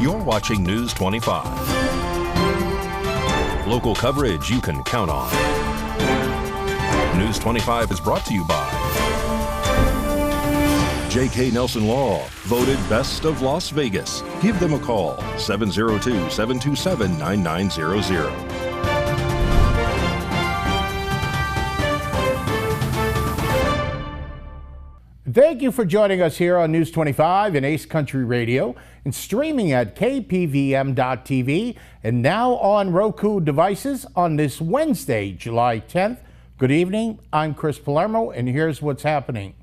You're watching News 25. Local coverage you can count on. News 25 is brought to you by J.K. Nelson Law, voted Best of Las Vegas. Give them a call, 702-727-9900. Thank you for joining us here on News 25 and Ace Country Radio and streaming at KPVM.TV and now on Roku devices on this Wednesday, July 10th. Good evening, I'm Chris Palermo, and here's what's happening.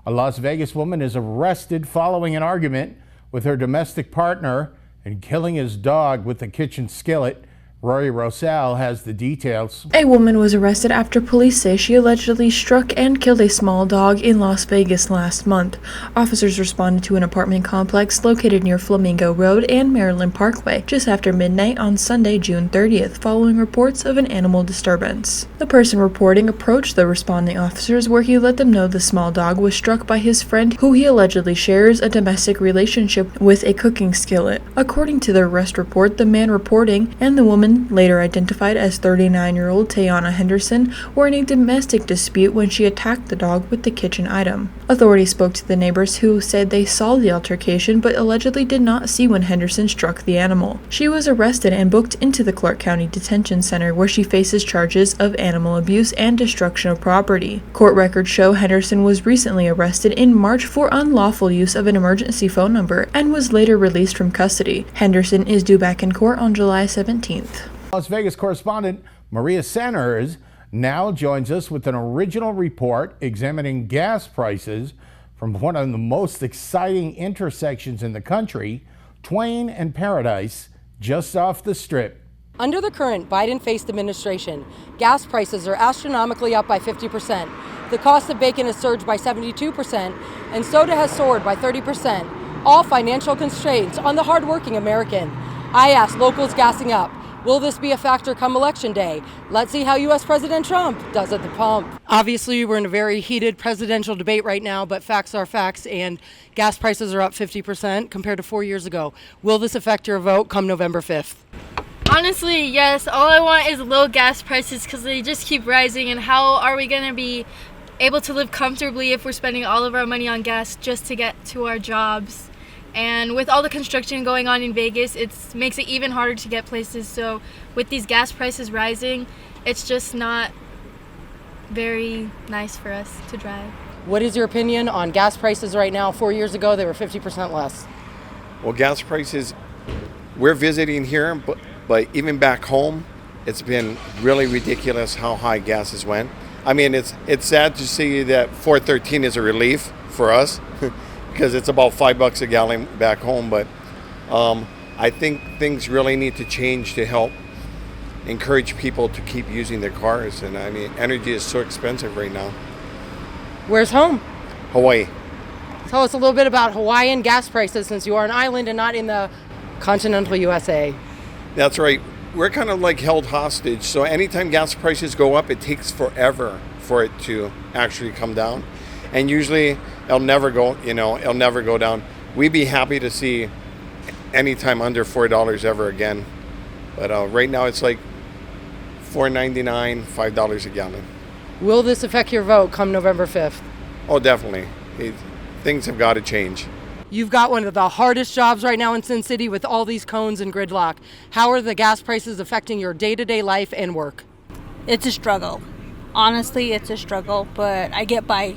A Las Vegas woman is arrested following an argument with her domestic partner and killing his dog with a kitchen skillet. Rory Rosell has the details. A woman was arrested after police say she allegedly struck and killed a small dog in Las Vegas last month. Officers responded to an apartment complex located near Flamingo Road and Maryland Parkway just after midnight on Sunday, June 30th, following reports of an animal disturbance. The person reporting approached the responding officers where he let them know the small dog was struck by his friend who he allegedly shares a domestic relationship with a cooking skillet. According to the arrest report, the man reporting and the woman, later identified as 39-year-old Tayana Henderson, were in a domestic dispute when she attacked the dog with the kitchen item. Authorities spoke to the neighbors who said they saw the altercation but allegedly did not see when Henderson struck the animal. She was arrested and booked into the Clark County Detention Center where she faces charges of animal abuse and destruction of property. Court records show Henderson was recently arrested in March for unlawful use of an emergency phone number and was later released from custody. Henderson is due back in court on July 17th. Las Vegas correspondent Maria Sanders now joins us with an original report examining gas prices from one of the most exciting intersections in the country, Twain and Paradise, just off the Strip. Under the current Biden-faced administration, gas prices are astronomically up by 50%. The cost of bacon has surged by 72%, and soda has soared by 30%. All financial constraints on the hardworking American. I asked locals gassing up, will this be a factor come election day? Let's see how U.S. President Trump does at the pump. Obviously, we're in a very heated presidential debate right now, but facts are facts, and gas prices are up 50% compared to 4 years ago. Will this affect your vote come November 5th? Honestly, yes. All I want is low gas prices because they just keep rising, and how are we going to be able to live comfortably if we're spending all of our money on gas just to get to our jobs? And with all the construction going on in Vegas, it makes it even harder to get places. So with these gas prices rising, it's just not very nice for us to drive. What is your opinion on gas prices right now? 4 years ago, they were 50% less. Well, gas prices, we're visiting here, but even back home, it's been really ridiculous how high gases went. I mean, it's sad to see that $4.13 is a relief for us. Because it's about $5 a gallon back home, but I think things really need to change to help encourage people to keep using their cars. And I mean, energy is so expensive right now. Where's home? Hawaii. Tell us a little bit about Hawaiian gas prices since you are an island and not in the continental USA. That's right. We're kind of like held hostage. So anytime gas prices go up, it takes forever for it to actually come down. And usually it'll never go down. We'd be happy to see anytime under $4 ever again. But right now it's like $4.99, $5 a gallon. Will this affect your vote come November 5th? Oh, definitely. Things have got to change. You've got one of the hardest jobs right now in Sin City with all these cones and gridlock. How are the gas prices affecting your day-to-day life and work? It's a struggle. Honestly, it's a struggle, but I get by.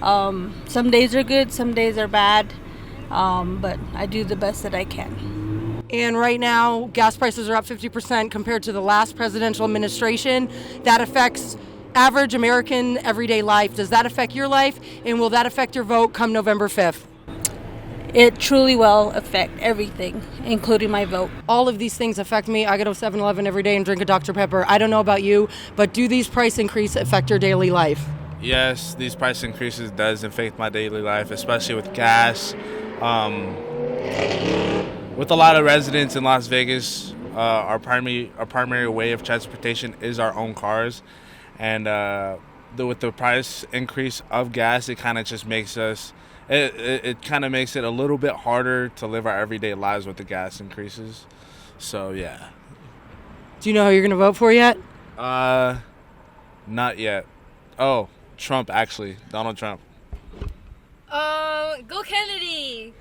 Some days are good, some days are bad, but I do the best that I can. And right now, gas prices are up 50% compared to the last presidential administration. That affects average American everyday life. Does that affect your life? And will that affect your vote come November 5th? It truly will affect everything, including my vote. All of these things affect me. I go to 7-Eleven every day and drink a Dr. Pepper. I don't know about you, but do these price increases affect your daily life? Yes, these price increases does affect my daily life, especially with gas. With a lot of residents in Las Vegas, our primary way of transportation is our own cars, and with the price increase of gas, it kind of just makes us, it kind of makes it a little bit harder to live our everyday lives with the gas increases. So yeah. Do you know who you're going to vote for yet? Not yet. Oh, Trump, actually. Donald Trump. Go Kennedy!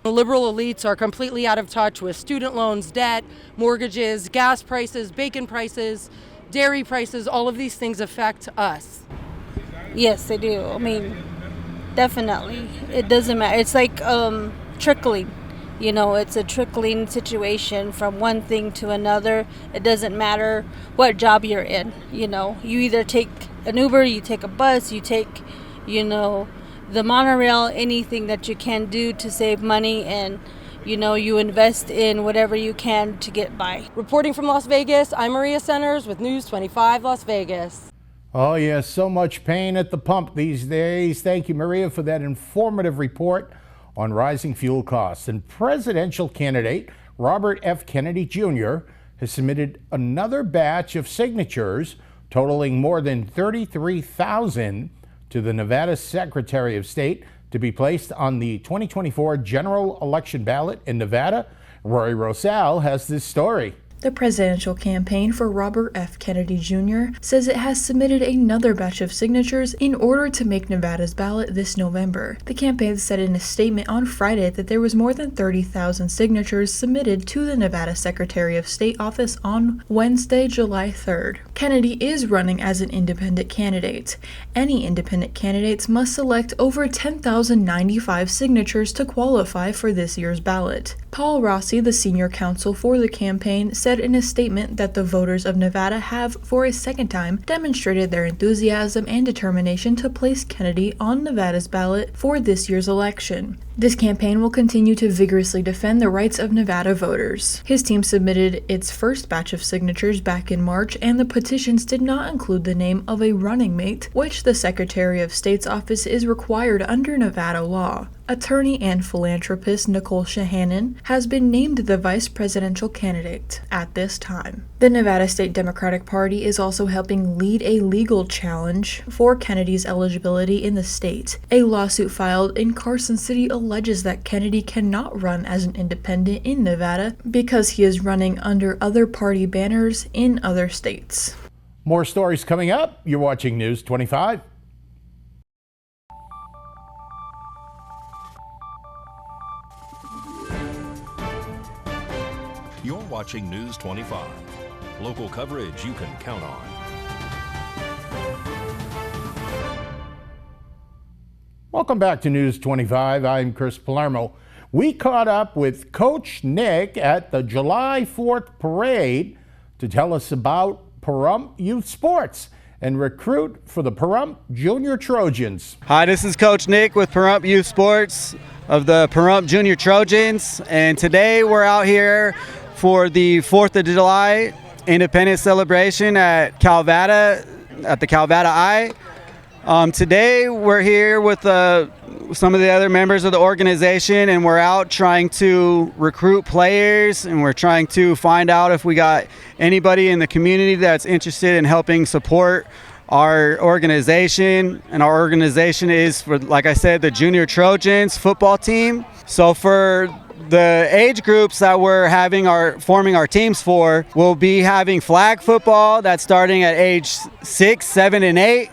The liberal elites are completely out of touch with student loans, debt, mortgages, gas prices, bacon prices, dairy prices. All of these things affect us. Yes, they do. I mean, definitely. It doesn't matter. It's like trickling. You know, it's a trickling situation from one thing to another. It doesn't matter what job you're in. You know, you either take an Uber, you take a bus, you take, you know, the monorail, anything that you can do to save money, and, you know, you invest in whatever you can to get by. Reporting from Las Vegas, I'm Maria Centers with News 25 Las Vegas. Oh, yes, so much pain at the pump these days. Thank you, Maria, for that informative report on rising fuel costs. And presidential candidate Robert F. Kennedy Jr. has submitted another batch of signatures totaling more than 33,000 to the Nevada Secretary of State to be placed on the 2024 general election ballot in Nevada. Rory Rosal has this story. The presidential campaign for Robert F. Kennedy Jr. says it has submitted another batch of signatures in order to make Nevada's ballot this November. The campaign said in a statement on Friday that there was more than 30,000 signatures submitted to the Nevada Secretary of State office on Wednesday, July 3rd. Kennedy is running as an independent candidate. Any independent candidates must select over 10,095 signatures to qualify for this year's ballot. Paul Rossi, the senior counsel for the campaign, said in a statement that the voters of Nevada have, for a second time, demonstrated their enthusiasm and determination to place Kennedy on Nevada's ballot for this year's election. This campaign will continue to vigorously defend the rights of Nevada voters. His team submitted its first batch of signatures back in March, and the petitions did not include the name of a running mate, which the Secretary of State's office is required under Nevada law. Attorney and philanthropist Nicole Shahanan has been named the vice presidential candidate at this time. The Nevada State Democratic Party is also helping lead a legal challenge for Kennedy's eligibility in the state. A lawsuit filed in Carson City alleges that Kennedy cannot run as an independent in Nevada because he is running under other party banners in other states. More stories coming up. You're watching News 25. You're watching News 25. Local coverage you can count on. Welcome back to News 25. I'm Chris Palermo. We caught up with Coach Nick at the July 4th parade to tell us about Pahrump Youth Sports and recruit for the Pahrump Junior Trojans. Hi, this is Coach Nick with Pahrump Youth Sports of the Pahrump Junior Trojans, and today we're out here for the 4th of July Independence Celebration at Calvada, at the Calvada I. Today we're here with some of the other members of the organization, and we're out trying to recruit players, and we're trying to find out if we got anybody in the community that's interested in helping support our organization. And our organization is, for, like I said, the Junior Trojans football team. So for the age groups that we're forming our teams for, we'll be having flag football that's starting at age 6, 7, and 8.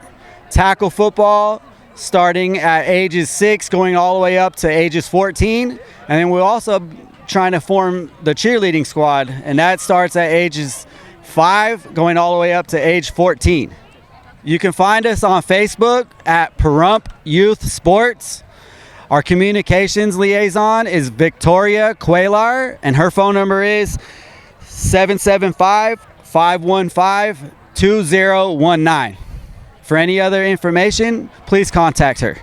Tackle football starting at ages 6 going all the way up to ages 14. And then we're also trying to form the cheerleading squad, and that starts at ages 5 going all the way up to age 14. You can find us on Facebook at Pahrump Youth Sports. Our communications liaison is Victoria Quaylar, and her phone number is 775-515-2019. For any other information, please contact her.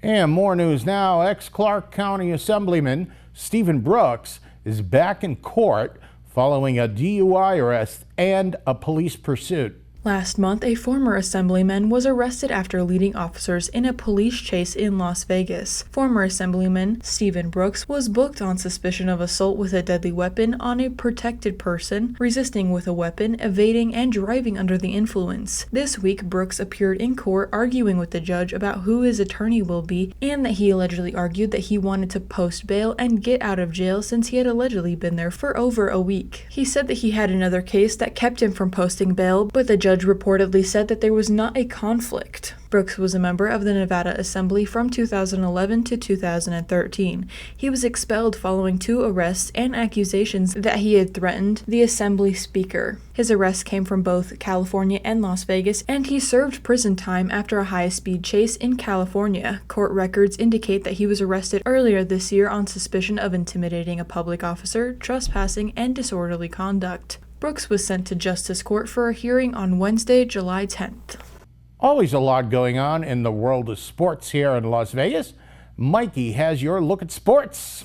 And more news now. Ex-Clark County Assemblyman Stephen Brooks is back in court following a DUI arrest and a police pursuit. Last month, a former assemblyman was arrested after leading officers in a police chase in Las Vegas. Former Assemblyman Stephen Brooks was booked on suspicion of assault with a deadly weapon on a protected person, resisting with a weapon, evading, and driving under the influence. This week, Brooks appeared in court arguing with the judge about who his attorney will be, and that he allegedly argued that he wanted to post bail and get out of jail since he had allegedly been there for over a week. He said that he had another case that kept him from posting bail, but the judge reportedly said that there was not a conflict. Brooks was a member of the Nevada Assembly from 2011 to 2013. He was expelled following 2 arrests and accusations that he had threatened the Assembly Speaker. His arrests came from both California and Las Vegas, and he served prison time after a high-speed chase in California. Court records indicate that he was arrested earlier this year on suspicion of intimidating a public officer, trespassing, and disorderly conduct. Brooks was sent to Justice Court for a hearing on Wednesday, July 10th. Always a lot going on in the world of sports here in Las Vegas. Mikey has your look at sports.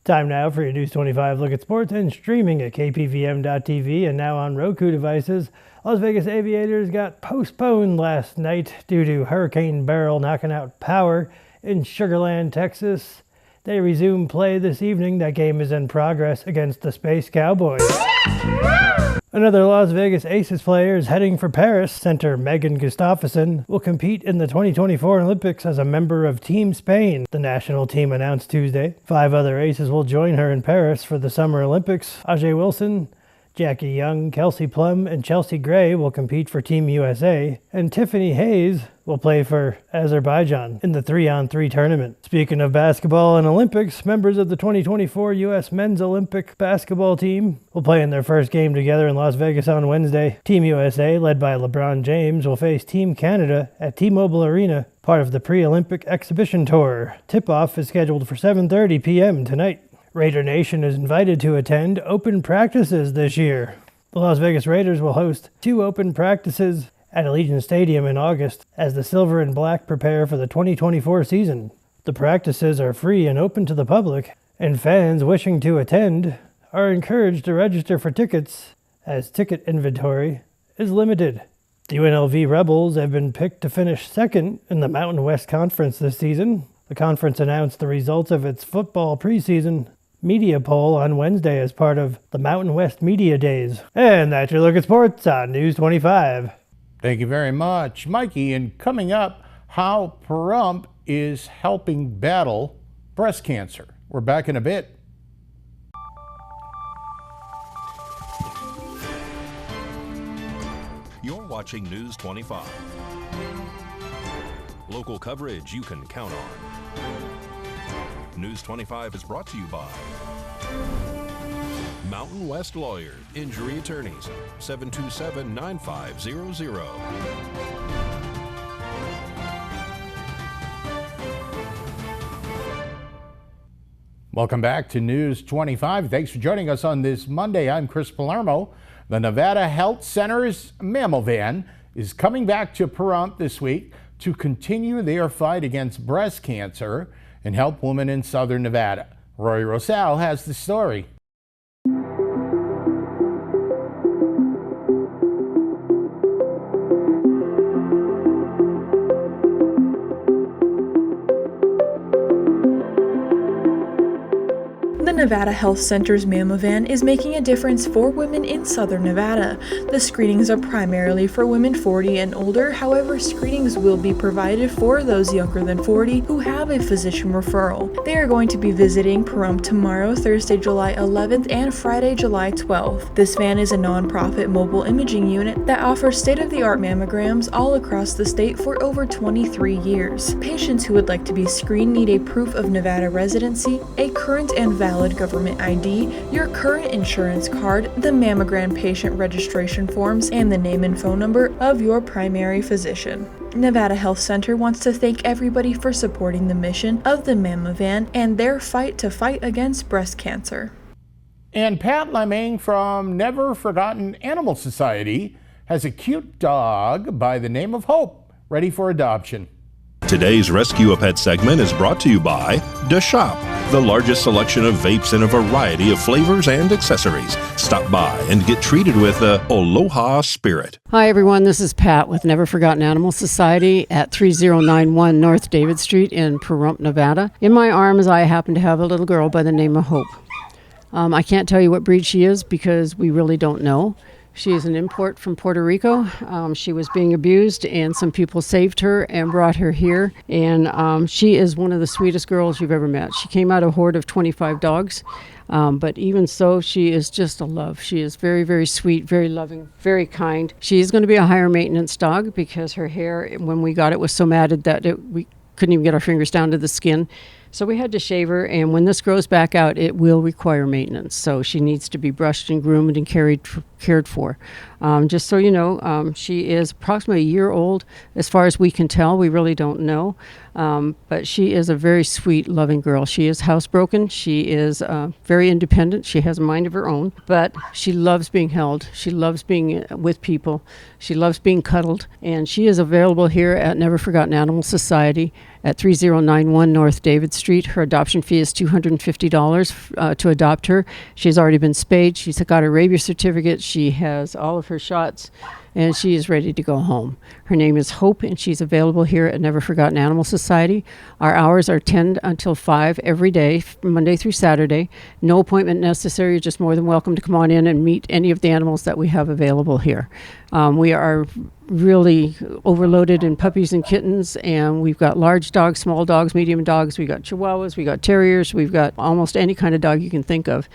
Time now for your News 25 look at sports and streaming at KPVM.TV and now on Roku devices. Las Vegas Aviators got postponed last night due to Hurricane Beryl knocking out power in Sugar Land, Texas. They resume play this evening. That game is in progress against the Space Cowboys. Another Las Vegas Aces player is heading for Paris. Center Megan Gustafsson will compete in the 2024 Olympics as a member of Team Spain, the national team announced Tuesday. 5 other Aces will join her in Paris for the Summer Olympics. Ajay Wilson, Jackie Young, Kelsey Plum, and Chelsea Gray will compete for Team USA, and Tiffany Hayes will play for Azerbaijan in the 3-on-3 tournament. Speaking of basketball and Olympics, members of the 2024 U.S. Men's Olympic basketball team will play in their first game together in Las Vegas on Wednesday. Team USA, led by LeBron James, will face Team Canada at T-Mobile Arena, part of the pre-Olympic exhibition tour. Tip-off is scheduled for 7:30 p.m. tonight. Raider Nation is invited to attend open practices this year. The Las Vegas Raiders will host 2 open practices at Allegiant Stadium in August as the Silver and Black prepare for the 2024 season. The practices are free and open to the public, and fans wishing to attend are encouraged to register for tickets as ticket inventory is limited. The UNLV Rebels have been picked to finish second in the Mountain West Conference this season. The conference announced the results of its football preseason media poll on Wednesday as part of the Mountain West Media Days. And that's your look at sports on News 25. Thank you very much, Mikey. And coming up, how Pahrump is helping battle breast cancer. We're back in a bit. You're watching News 25. Local coverage you can count on. News 25 is brought to you by Mountain West Lawyer, Injury Attorneys, 727-9500. Welcome back to News 25. Thanks for joining us on this Monday. I'm Chris Palermo. The Nevada Health Center's mammal van is coming back to Pahrump this week to continue their fight against breast cancer and help women in southern Nevada. Roy Rosal has the story. The Nevada Health Center's Mammovan is making a difference for women in southern Nevada. The screenings are primarily for women 40 and older. However, screenings will be provided for those younger than 40 who have a physician referral. They are going to be visiting Pahrump tomorrow, Thursday, July 11th, and Friday, July 12th. This van is a nonprofit mobile imaging unit that offers state-of-the-art mammograms all across the state for over 23 years. Patients who would like to be screened need a proof of Nevada residency, a current and valid valid government ID, your current insurance card, the mammogram patient registration forms, and the name and phone number of your primary physician. Nevada Health Center wants to thank everybody for supporting the mission of the Mammovan and their fight to fight against breast cancer. And Pat Lemming from Never Forgotten Animal Society has a cute dog by the name of Hope, ready for adoption. Today's Rescue a Pet segment is brought to you by The Shop, the largest selection of vapes in a variety of flavors and accessories. Stop by and get treated with the Aloha spirit. Hi everyone, this is Pat with Never Forgotten Animal Society at 3091 North David Street in Pahrump, Nevada. In my arms I happen to have a little girl by the name of Hope. I can't tell you what breed she is because we really don't know. She is an import from Puerto Rico. She was being abused and some people saved her and brought her here. And she is one of the sweetest girls you've ever met. She came out of a horde of 25 dogs. But even so, she is just a love. She is very, very sweet, very loving, very kind. She is going to be a higher maintenance dog because her hair, when we got it, was so matted that we couldn't even get our fingers down to the skin. So we had to shave her, and when this grows back out, it will require maintenance. So she needs to be brushed and groomed and cared for. Just so you know, she is approximately a year old. As far as we can tell, we really don't know. But she is a very sweet, loving girl. She is housebroken. She is very independent. She has a mind of her own, but she loves being held. She loves being with people. She loves being cuddled, and she is available here at Never Forgotten Animal Society at 3091 North David Street. Her adoption fee is $250 to adopt her. She's already been spayed. She's got her rabies certificate. She has all of her shots, and she is ready to go home. Her name is Hope, and she's available here at Never Forgotten Animal Society. Our hours are 10 until 5 every day, Monday through Saturday. No appointment necessary. You're just more than welcome to come on in and meet any of the animals that we have available here. We are really overloaded in puppies and kittens, and we've got large dogs, small dogs, medium dogs. We've got chihuahuas, we've got terriers, we've got almost any kind of dog you can think of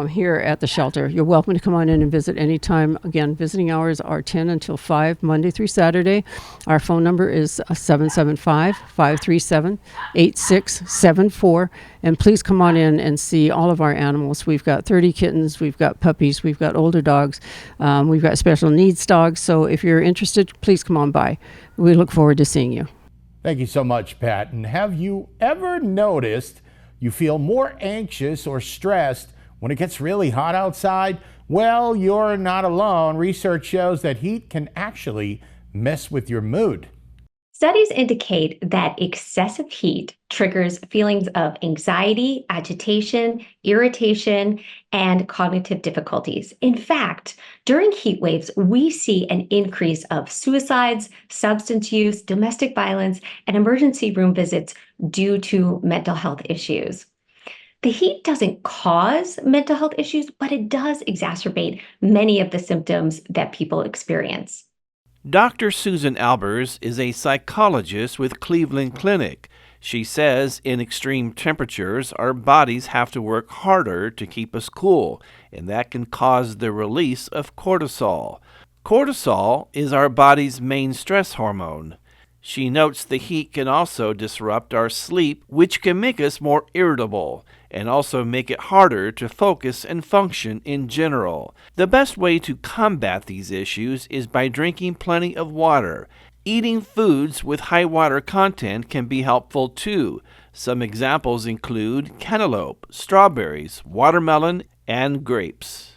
here at the shelter. You're welcome to come on in and visit anytime. Again, visiting hours are 10 until 5, Monday through Saturday. Our phone number is 775-537-8674, and please come on in and see all of our animals. We've got 30 kittens, we've got puppies, we've got older dogs, we've got special needs dogs. So if you're interested, please come on by. We look forward to seeing you. Thank you so much, Pat. And have you ever noticed you feel more anxious or stressed when it gets really hot outside? Well, you're not alone. Research shows that heat can actually mess with your mood. Studies indicate that excessive heat triggers feelings of anxiety, agitation, irritation, and cognitive difficulties. In fact, during heat waves, we see an increase of suicides, substance use, domestic violence, and emergency room visits due to mental health issues. The heat doesn't cause mental health issues, but it does exacerbate many of the symptoms that people experience. Dr. Susan Albers is a psychologist with Cleveland Clinic. She says in extreme temperatures, our bodies have to work harder to keep us cool, and that can cause the release of cortisol. Cortisol is our body's main stress hormone. She notes the heat can also disrupt our sleep, which can make us more irritable and also make it harder to focus and function in general. The best way to combat these issues is by drinking plenty of water. Eating foods with high water content can be helpful too. Some examples include cantaloupe, strawberries, watermelon, and grapes.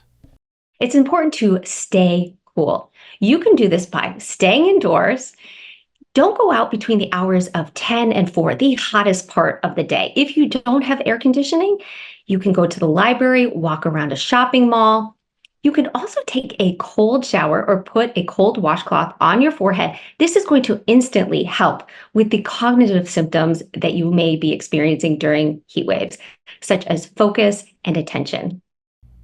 It's important to stay cool. You can do this by staying indoors. Don't go out between the hours of 10 and 4, the hottest part of the day. If you don't have air conditioning, you can go to the library, walk around a shopping mall. You can also take a cold shower or put a cold washcloth on your forehead. This is going to instantly help with the cognitive symptoms that you may be experiencing during heat waves, such as focus and attention.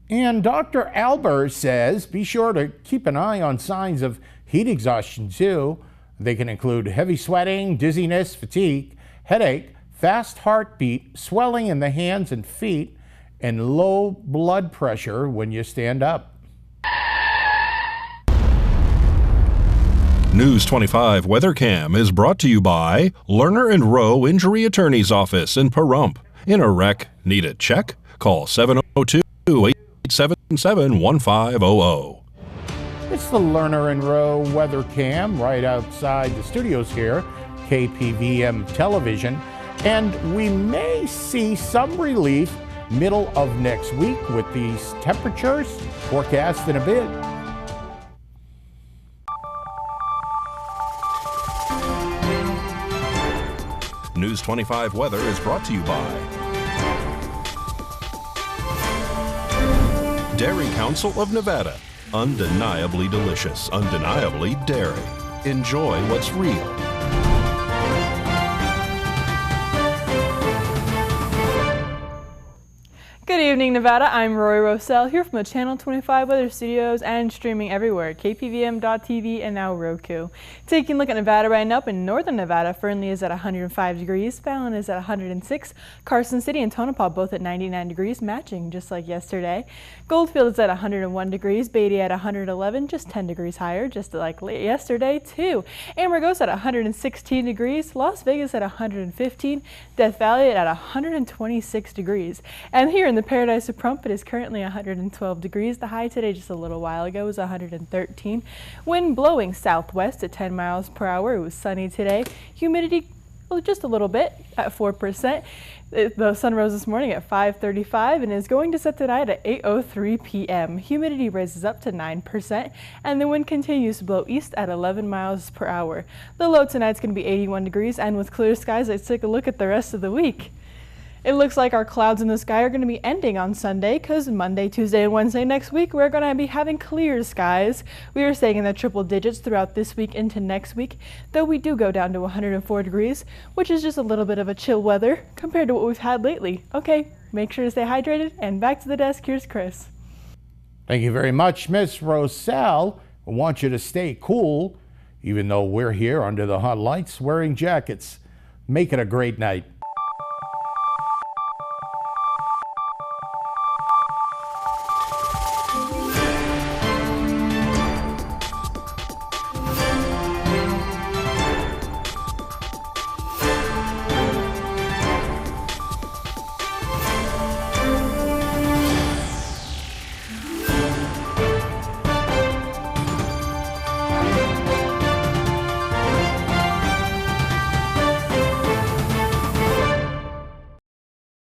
And Dr. Albers says be sure to keep an eye on signs of heat exhaustion too. They can include heavy sweating, dizziness, fatigue, headache, fast heartbeat, swelling in the hands and feet, and low blood pressure when you stand up. News 25 Weather Cam is brought to you by Lerner and Rowe Injury Attorney's Office in Pahrump. In a wreck, need a check? Call 702-877-1500. It's the Lerner and Rowe weather cam right outside the studios here, KPVM television, and we may see some relief middle of next week with these temperatures forecast in a bit. News 25 weather is brought to you by Dairy Council of Nevada. Undeniably delicious, undeniably dairy. Enjoy what's real. Good evening, Nevada. I'm Rory Rossell here from the Channel 25 Weather Studios and streaming everywhere at KPVM.TV and now Roku. Taking a look at Nevada right now, up in northern Nevada, Fernley is at 105 degrees, Fallon is at 106, Carson City and Tonopah both at 99 degrees, matching just like yesterday. Goldfield is at 101 degrees, Beatty at 111, just 10 degrees higher, just like yesterday too. Amargosa at 116 degrees, Las Vegas at 115, Death Valley at 126 degrees. And here in the Paradise of Pahrump, it is currently 112 degrees. The high today just a little while ago was 113. Wind blowing southwest at 10 miles per hour. It was sunny today. Humidity, well, just a little bit at 4%. The sun rose this morning at 5:35 and is going to set tonight at 8:03 p.m. Humidity raises up to 9% and the wind continues to blow east at 11 miles per hour. The low tonight's going to be 81 degrees, and with clear skies, let's take a look at the rest of the week. It looks like our clouds in the sky are going to be ending on Sunday, because Monday, Tuesday, and Wednesday next week we're going to be having clear skies. We are staying in the triple digits throughout this week into next week, though we do go down to 104 degrees, which is just a little bit of a chill weather compared to what we've had lately. Okay, make sure to stay hydrated, and back to the desk, here's Chris. Thank you very much, Miss Roselle. I want you to stay cool, even though we're here under the hot lights wearing jackets. Make it a great night.